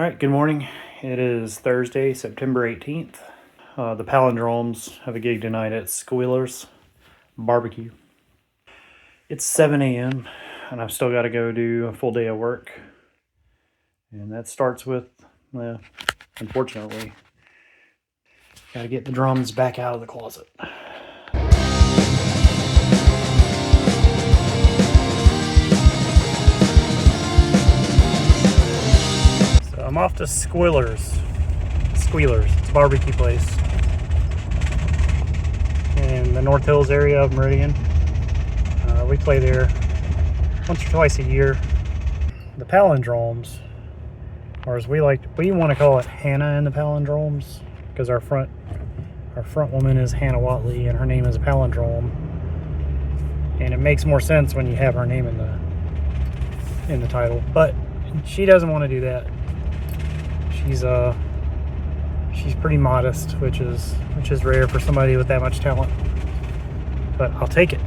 Alright, good morning. It is Thursday, September 18th. The Palindromes have a gig tonight at Squealer's Barbecue. It's 7 a.m. and I've still got to go do a full day of work. And that starts with, well, unfortunately, got to get the drums back out of the closet. I'm off to Squealer's. It's a barbecue place in the North Hills area of Meridian. We play there once or twice a year. The Palindromes, or as we want to call it, Hannah and the Palindromes, because our front woman is Hannah Watley and her name is a palindrome, and it makes more sense when you have her name in the title. But she doesn't want to do that. She's pretty modest, which is rare for somebody with that much talent. But I'll take it.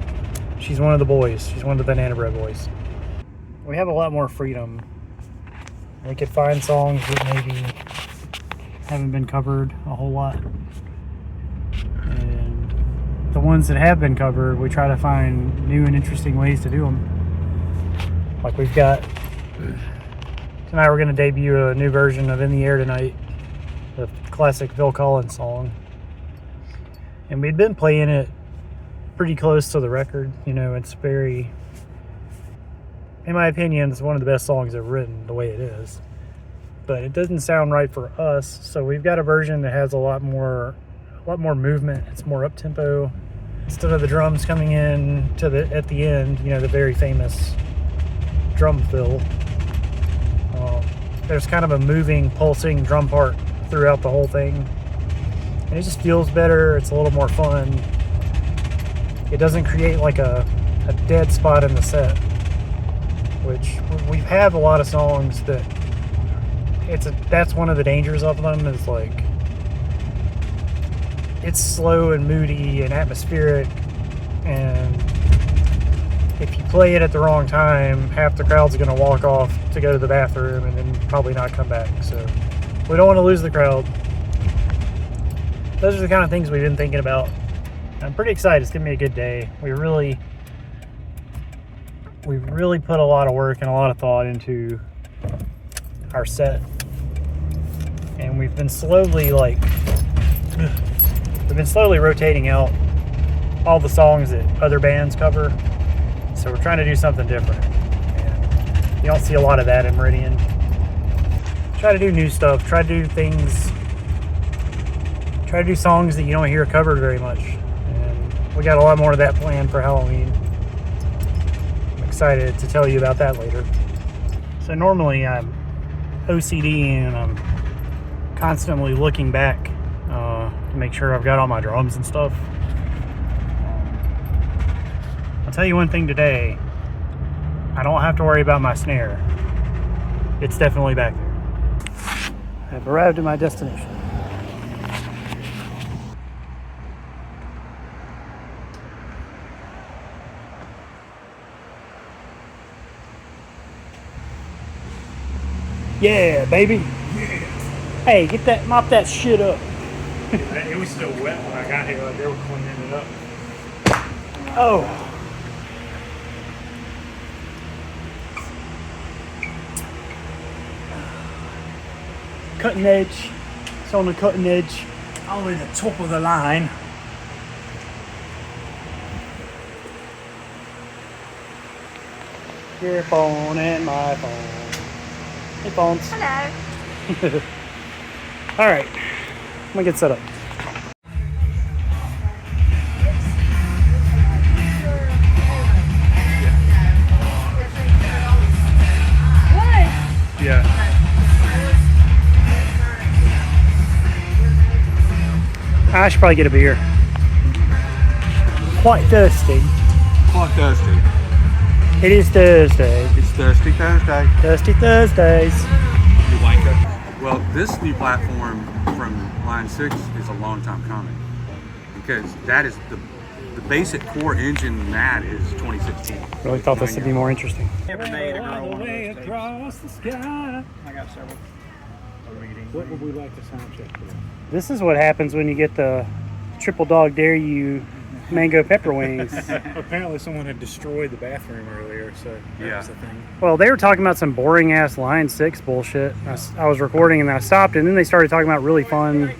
She's one of the boys. She's one of the Banana Bread boys. We have a lot more freedom. We could find songs that maybe haven't been covered a whole lot. And the ones that have been covered, we try to find new and interesting ways to do them. Like we've got... Tonight we're going to debut a new version of In the Air Tonight, the classic Phil Collins song. And we'd been playing it pretty close to the record. You know, it's very, in my opinion, it's one of the best songs ever written the way it is. But it doesn't sound right for us, so we've got a version that has a lot more movement. It's more up-tempo. Instead of the drums coming in at the end, you know, the very famous drum fill. There's kind of a moving, pulsing drum part throughout the whole thing. And it just feels better. It's a little more fun. It doesn't create like a dead spot in the set, which we have a lot of songs that that's one of the dangers of them, is like it's slow and moody and atmospheric, and if you play it at the wrong time, half the crowd's going to walk off to go to the bathroom and then probably not come back. So we don't want to lose the crowd. Those are the kind of things we've been thinking about. I'm pretty excited. It's going to be a good day. We really put a lot of work and a lot of thought into our set. And we've been slowly rotating out all the songs that other bands cover. So we're trying to do something different. And you don't see a lot of that in Meridian. Try to do new stuff. Try to do things. Try to do songs that you don't hear covered very much. And we got a lot more of that planned for Halloween. I'm excited to tell you about that later. So normally I'm OCD and I'm constantly looking back to make sure I've got all my drums and stuff. I'll tell you one thing today, I don't have to worry about my snare. It's definitely back there. I've arrived at my destination. Yeah, baby. Yeah. Hey, mop that shit up. It was still wet when I got here, like they were cleaning it up. Oh. Cutting edge. It's on the cutting edge. Only the top of the line. Your phone and my phone. Hey, phones. Hello. All right. I'm gonna get set up. Yeah. I should probably get a beer. Quite thirsty. Quite thirsty. It is Thursday. It's Thirsty Thursday. Thirsty Thursdays. You wanker. Well, this new platform from Line 6 is a long time coming, because that is the basic core engine in that is 2016. Really thought this would be more interesting. Never made a girl one of those tapes. I got several. What would we like to sound check for? This is what happens when you get the triple dog dare you mango pepper wings. Apparently someone had destroyed the bathroom earlier, so that was the thing. Well, they were talking about some boring ass Line 6 bullshit. I was recording and then I stopped, and then they started talking about really fun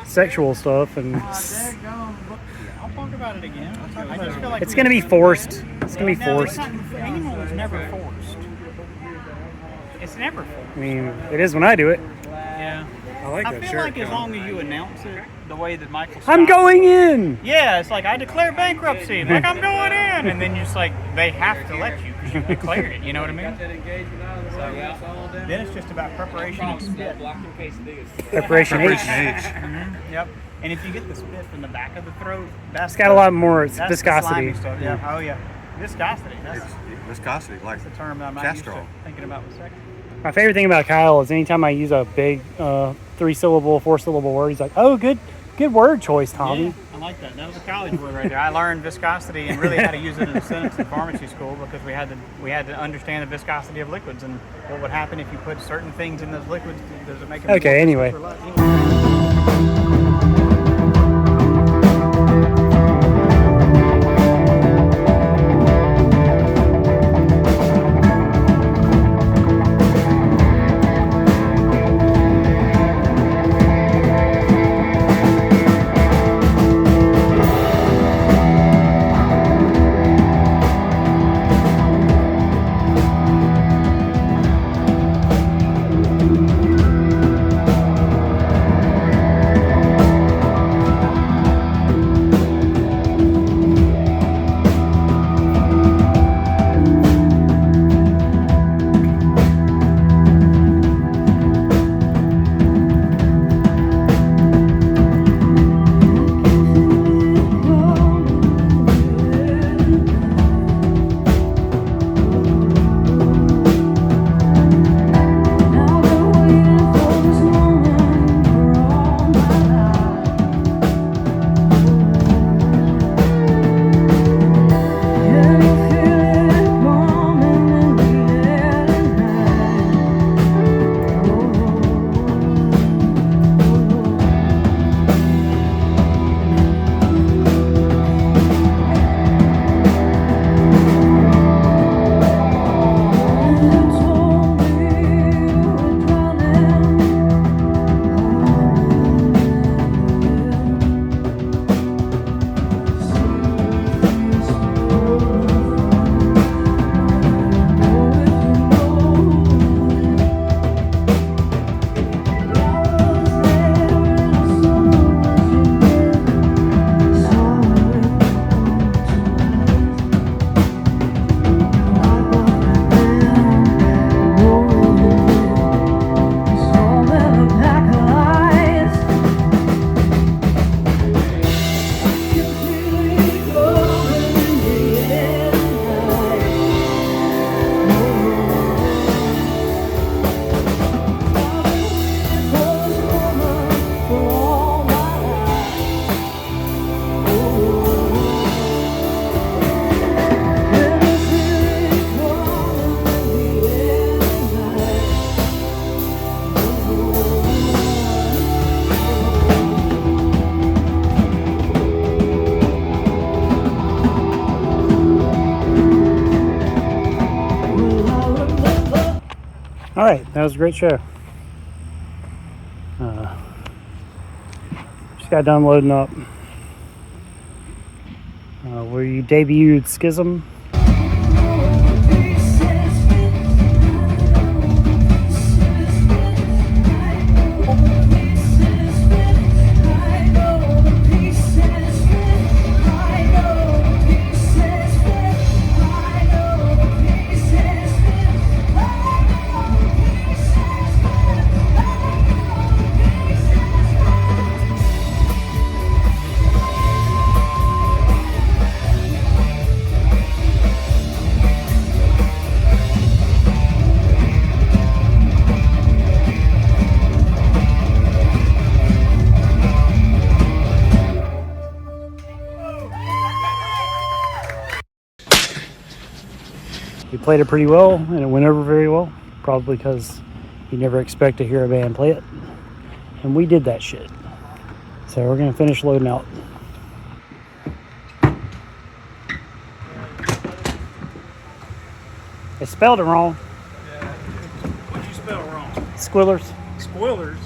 sexual stuff, and I'll talk about it again. I just feel like it's gonna be forced. It's gonna be forced. Anal is never forced. It's never forced. I mean, it is when I do it. Yeah. I like I that feel shirt. like as long as you announce it the way that Michael Scott, I'm going in. Yeah, it's like I declare bankruptcy. Like I'm going in, and then you're just like they have to let you because you declared it. You know what I mean? Then it's just about preparation and spit. Preparation H. Yep. And if you get the spit from the back of the throat, It's got a lot more that's viscosity. The slimy stuff. Yeah. Oh yeah. Viscosity. That's Viscosity, like the term that I'm not used to Castrol. thinking about with sex. My favorite thing about Kyle is anytime I use a big 3-syllable, 4-syllable word, he's like, "Oh, good word choice, Tommy." Yeah, I like that. That was a college word right there. I learned viscosity and really how to use it in a sentence in pharmacy school because we had to understand the viscosity of liquids and what would happen if you put certain things in those liquids. Does it make them Okay, more anyway. viscous or less? All right, that was a great show. Just got done loading up. Where you debuted Schism. We played it pretty well, and it went over very well. Probably because You never expect to hear a band play it. And we did that shit. So we're gonna finish loading out. I spelled it wrong. What'd you spell wrong? Squealers. Spoilers.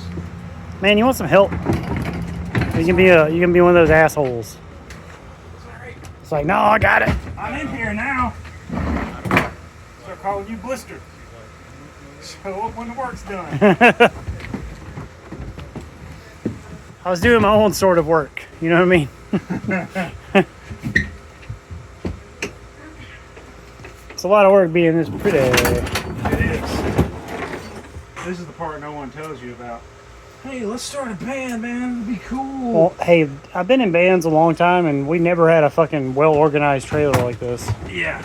Man, you want some help? You can be one of those assholes. Sorry. It's like, no, I got it. I'm in here now. Start calling you Blister. Show up when the work's done. I was doing my own sort of work. You know what I mean? It's a lot of work being this pretty. It is. This is the part no one tells you about. Hey, let's start a band, man. It'd be cool. Well, hey, I've been in bands a long time, and we never had a fucking well-organized trailer like this. Yeah.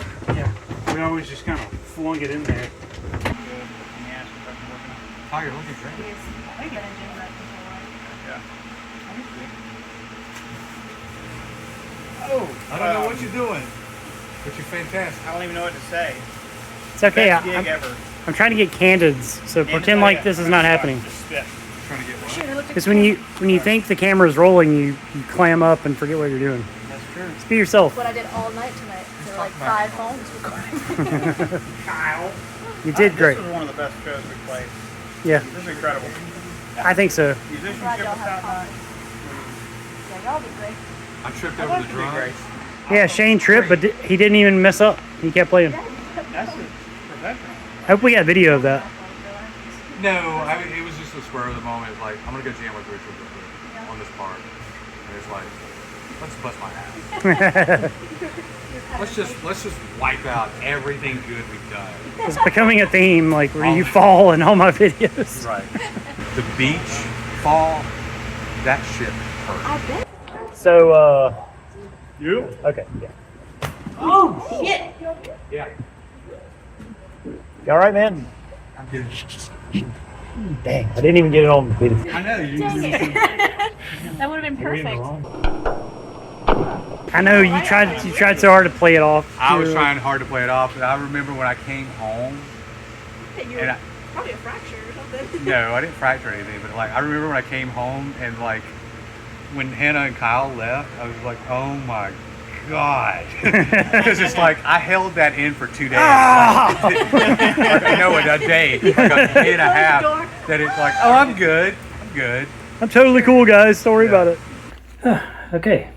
We always just kind of flung it in there. Tiger, look at Drake. Oh, I don't know what you're doing. But you're fantastic. I don't even know what to say. It's okay. Best gig ever. I'm trying to get candids, so pretend like this is not happening. Just spit. Trying to get one. Because when you think the camera's rolling, you clam up and forget what you're doing. That's true. Just be yourself. What I did all night tonight. There were like 5 phones recording. Kyle. You did great. This was one of the best shows we played. Yeah, This is incredible. I think so. Musicianship Glad was y'all top have notch. fun. Yeah, y'all did great. I tripped I over love the to be great. drums. Yeah, Shane tripped, but he didn't even mess up. He kept playing. That's professional. I hope we got video of that. No, I mean, it was just a spur of the moment. It's like, I'm gonna go jam with Richard real quick on this part. And it's like, let's bust my ass. let's just wipe out everything good we've done. It's becoming a theme, like where you fall in all my videos. Right. The beach fall, that shit hurt. I bet. So, You? okay, yeah. Oh, shit. Yeah. You all right, man? I'm good. Dang, I didn't even get it on video. I know you. Dang it. That would have been perfect. I know you tried so hard to play it off. I was trying hard to play it off, but I remember when I came home. You And were I- probably a fracture or something. No, I didn't fracture anything, but like I remember when I came home and like when Hannah and Kyle left, I was like, oh my god, because it's like I held that in for 2 days. No, a day, like a day and a half. That it's like, oh, I'm good. I'm totally cool, guys. Don't worry about it. Okay.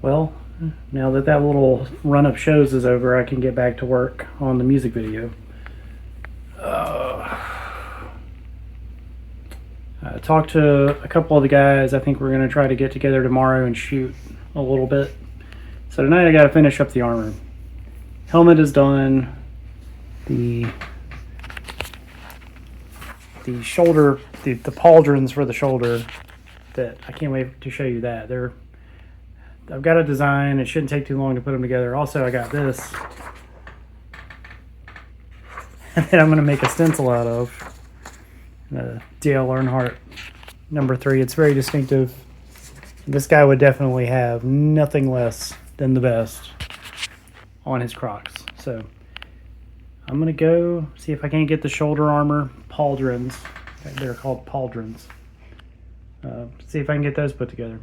Well, now that little run of shows is over, I can get back to work on the music video. I talked to a couple of the guys. I think we're going to try to get together tomorrow and shoot a little bit. So tonight I got to finish up the armor. Helmet is done. The shoulder, the pauldrons for the shoulder, that I can't wait to show you that. I've got a design. It shouldn't take too long to put them together. Also, I got this that I'm going to make a stencil out of. Dale Earnhardt #3. It's very distinctive. This guy would definitely have nothing less than the best on his Crocs. So I'm going to go see if I can get the shoulder armor pauldrons. They're called pauldrons. See if I can get those put together.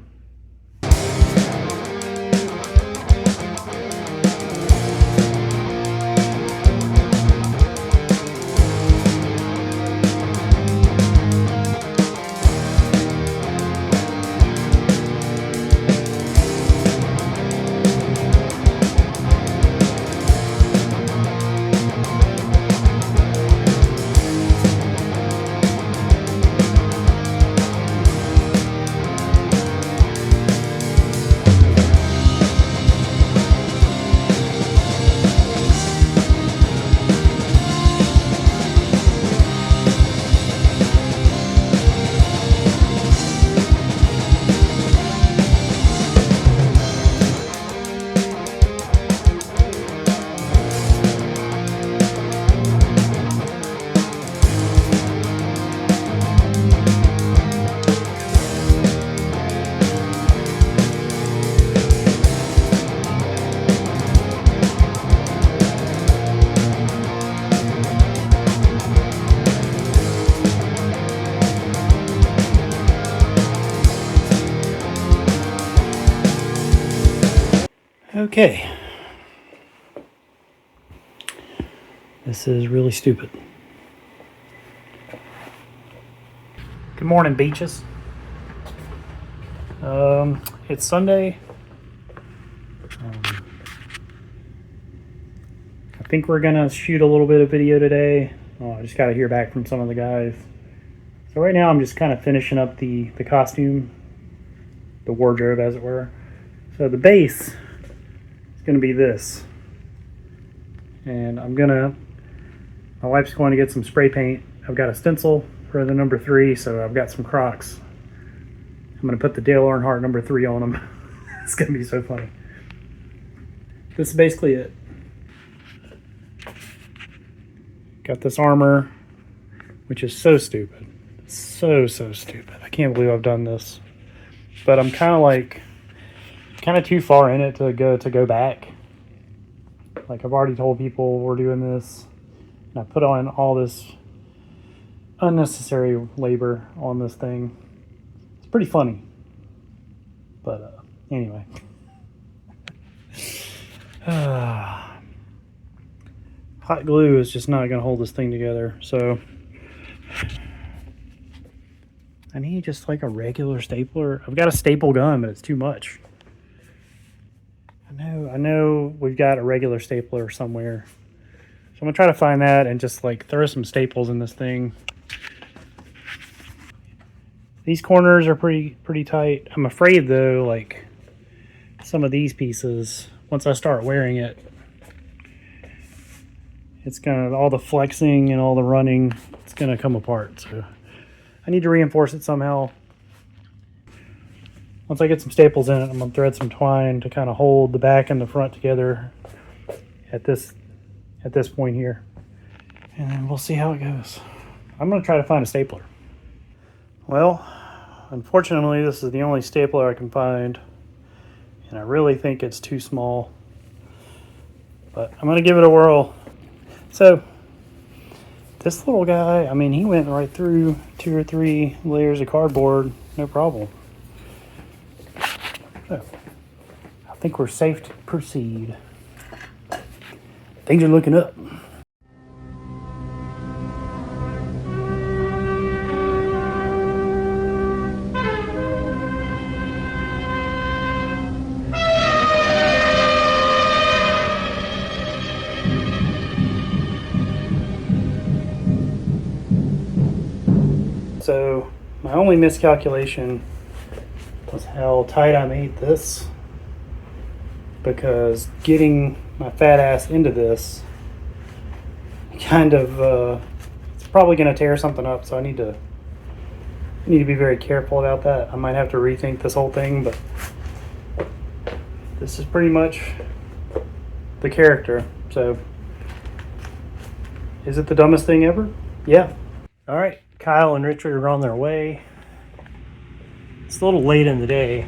Okay. This is really stupid. Good morning, beaches. It's Sunday. I think we're gonna shoot a little bit of video today. I just got to hear back from some of the guys. So right now I'm just kind of finishing up the costume, the wardrobe as it were. So the base is gonna be this, and my wife's going to get some spray paint. I've got a stencil for the number 3, so I've got some Crocs. I'm going to put the Dale Earnhardt number 3 on them. It's going to be so funny. This is basically it. Got this armor, which is so stupid. So stupid. I can't believe I've done this. But I'm kind of too far in it to go back. Like, I've already told people we're doing this. And I put on all this unnecessary labor on this thing. It's pretty funny. But anyway. Hot glue is just not going to hold this thing together. So I need just like a regular stapler. I've got a staple gun, but it's too much. I know we've got a regular stapler somewhere. So I'm gonna try to find that and just like throw some staples in this thing. These corners are pretty tight. I'm afraid though, like some of these pieces, once I start wearing it, it's gonna, all the flexing and all the running, it's gonna come apart. So I need to reinforce it somehow. Once I get some staples in it, I'm gonna thread some twine to kind of hold the back and the front together at this point here, and then we'll see how it goes. I'm going to try to find a stapler. Well, unfortunately this is the only stapler I can find, and I really think it's too small, but I'm going to give it a whirl. So this little guy, I mean, he went right through 2 or 3 layers of cardboard, no problem. So I think we're safe to proceed. Things are looking up. So my only miscalculation was how tight I made this, because getting my fat ass into this kind of it's probably going to tear something up, so I need to be very careful about that. I might have to rethink this whole thing, but this is pretty much the character. So is it the dumbest thing ever? Yeah. All right, Kyle and Richard are on their way. It's a little late in the day,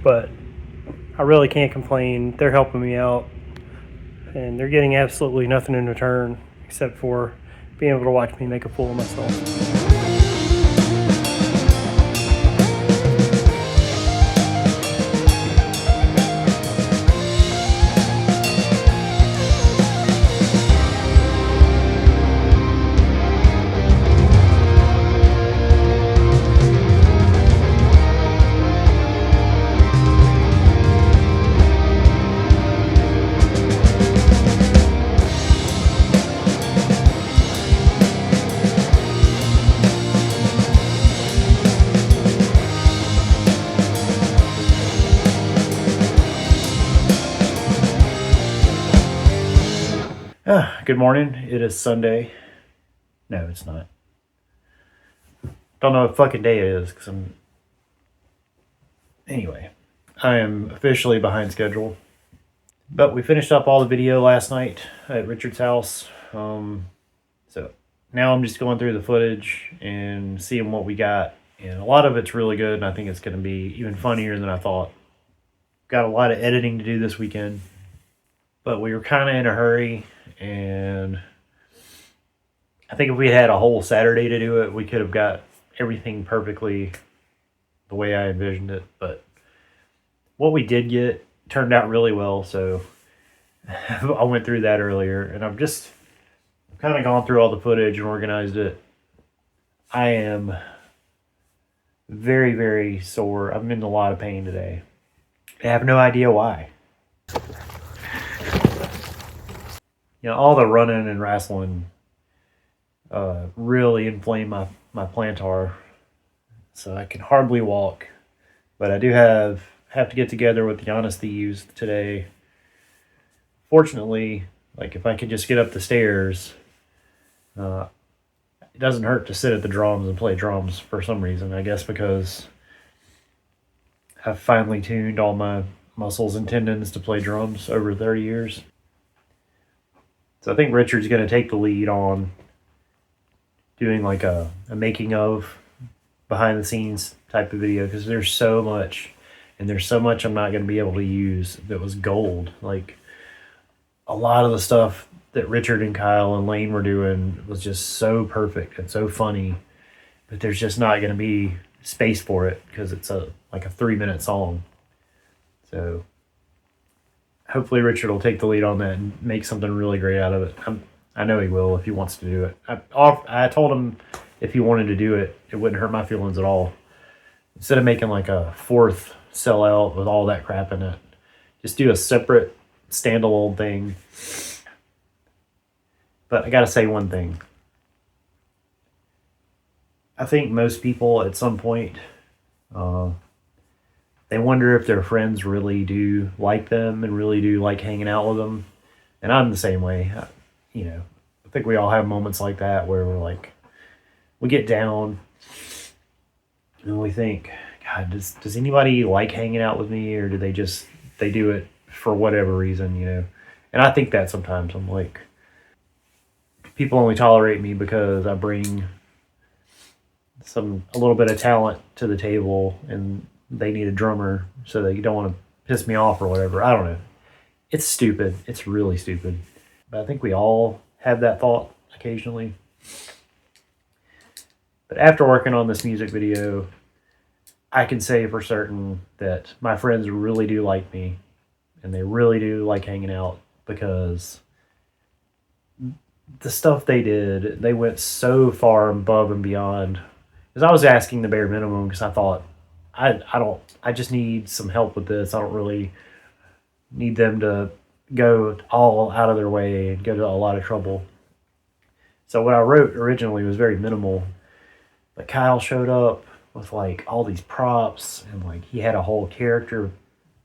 but I really can't complain. They're helping me out, and they're getting absolutely nothing in return except for being able to watch me make a fool of myself. Good morning. It is Sunday. No, it's not. Don't know what fucking day it is because Anyway, I am officially behind schedule. But we finished up all the video last night at Richard's house. So now I'm just going through the footage and seeing what we got. And a lot of it's really good, and I think it's going to be even funnier than I thought. Got a lot of editing to do this weekend. But we were kind of in a hurry, and I think if we had a whole Saturday to do it, we could have got everything perfectly the way I envisioned it. But what we did get turned out really well. So I went through that earlier, and I've just kind of gone through all the footage and organized it. I am very, very sore. I'm in a lot of pain today. I have no idea why. You know, all the running and wrestling really inflamed my plantar, so I can hardly walk. But I do have to get together with the Honest Thieves today. Fortunately, like if I could just get up the stairs, it doesn't hurt to sit at the drums and play drums for some reason. I guess because I've finally tuned all my muscles and tendons to play drums over 30 years. So I think Richard's going to take the lead on doing like a making of, behind the scenes type of video, because there's so much, and there's so much I'm not going to be able to use that was gold. Like a lot of the stuff that Richard and Kyle and Lane were doing was just so perfect and so funny, but there's just not going to be space for it because it's like a 3-minute song. So hopefully Richard will take the lead on that and make something really great out of it. I know he will if he wants to do it. I told him if he wanted to do it, it wouldn't hurt my feelings at all. Instead of making like a 4th sellout with all that crap in it, just do a separate standalone thing. But I gotta say one thing. I think most people at some point, they wonder if their friends really do like them and really do like hanging out with them. And I'm the same way. I think we all have moments like that where we're like, we get down and we think, God, does anybody like hanging out with me, or do they do it for whatever reason, And I think that sometimes. I'm like, people only tolerate me because I bring a little bit of talent to the table, and they need a drummer, so they don't want to piss me off or whatever. I don't know. It's stupid. It's really stupid. But I think we all have that thought occasionally. But after working on this music video, I can say for certain that my friends really do like me, and they really do like hanging out, because the stuff they did, they went so far above and beyond. Because I was asking the bare minimum, because I thought, I just need some help with this. I don't really need them to go all out of their way and go to a lot of trouble. So what I wrote originally was very minimal, but Kyle showed up with like all these props, and like he had a whole character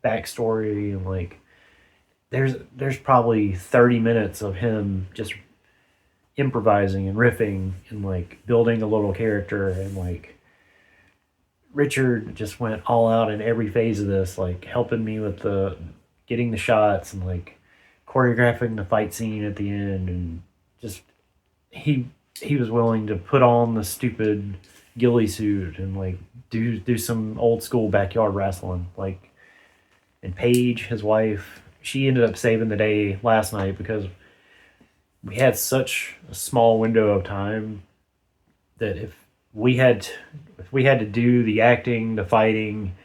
backstory, and like there's probably 30 minutes of him just improvising and riffing and like building a little character, and like Richard just went all out in every phase of this, like helping me with getting the shots and like choreographing the fight scene at the end, and just he was willing to put on the stupid ghillie suit and like do some old school backyard wrestling. Like, and Paige, his wife, she ended up saving the day last night because we had such a small window of time that if we had to do the acting, the fighting,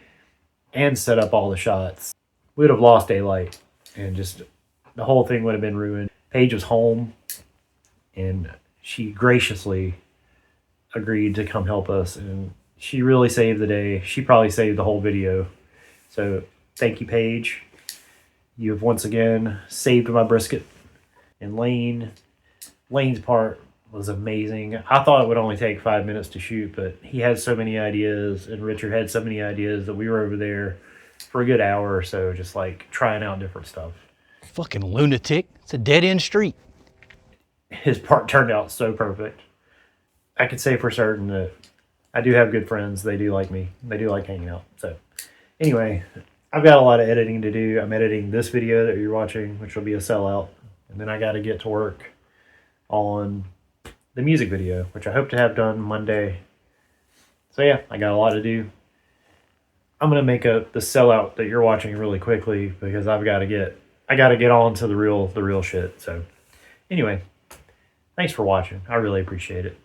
and set up all the shots, we would have lost daylight, and just the whole thing would have been ruined. Paige was home, and she graciously agreed to come help us, and she really saved the day. She probably saved the whole video. So thank you, Paige. You have once again saved my brisket. And Lane's part was amazing. I thought it would only take 5 minutes to shoot, but he had so many ideas, and Richard had so many ideas, that we were over there for a good hour or so, just like trying out different stuff. Fucking lunatic. It's a dead-end street. His part turned out so perfect. I could say for certain that I do have good friends. They do like me. They do like hanging out. So anyway, I've got a lot of editing to do. I'm editing this video that you're watching, which will be a sellout. And then I got to get to work on the music video, which I hope to have done Monday. So yeah, I got a lot to do. I'm going to make the sellout that you're watching really quickly, because I got to get on to the real shit. So anyway, thanks for watching. I really appreciate it.